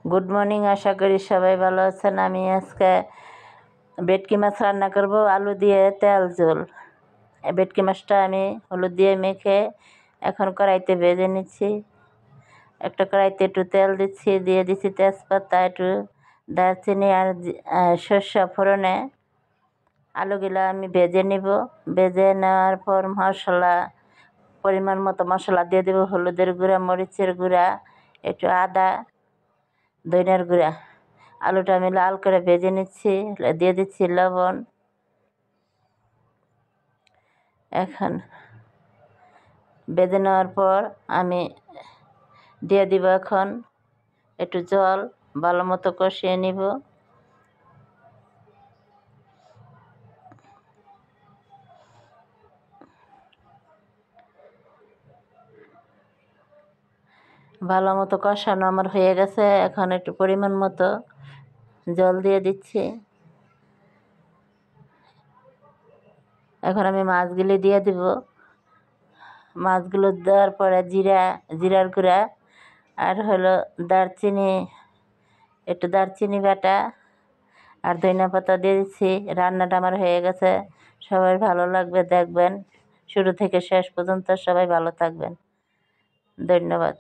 Good morning, আশা করি সবাই ভালো আছেন। আমি আজকে ভেটকি মাছ রান্না করব আলু দিয়ে তেল ঝোল। ভেটকি মাছটা আমি হলুদ দিয়ে মেখে এখন কড়াইতে ভেজে নিচ্ছি। একটা কড়াইতে একটু তেল দিচ্ছি, দিয়ে দিচ্ছি তেজপাতা, একটু দারচিনি আর সর্ষে ফোড়নে আলুগুলো আমি ভেজে নিব। ভেজে নেওয়ার পর মশলা পরিমাণ মতো মশলা দিয়ে দেবো, হলুদের গুঁড়া, মরিচের গুঁড়া, একটু আদা, ধনিয়ার গুঁড়া। আলুটা আমি লাল করে ভেজে নিচ্ছি, দিয়ে দিচ্ছি লবণ। এখন ভেজে নেওয়ার পর আমি দিয়ে দিব এখন একটু জল, ভালো মতো কষিয়ে নিব। ভালো মতো কষানো আমার হয়ে গেছে। এখন একটু পরিমাণ মতো জল দিয়ে দিচ্ছি। এখন আমি মাছগুলি দিয়ে দিব। মাছগুলো দেওয়ার পরে জিরার গুঁড়া আর হলো দারচিনি, একটু দারচিনি বাটা আর ধনিয়া পাতা দিয়ে দিচ্ছি। রান্নাটা আমার হয়ে গেছে। সবাই ভালো লাগবে, দেখবেন শুরু থেকে শেষ পর্যন্ত। সবাই ভালো থাকবেন, ধন্যবাদ।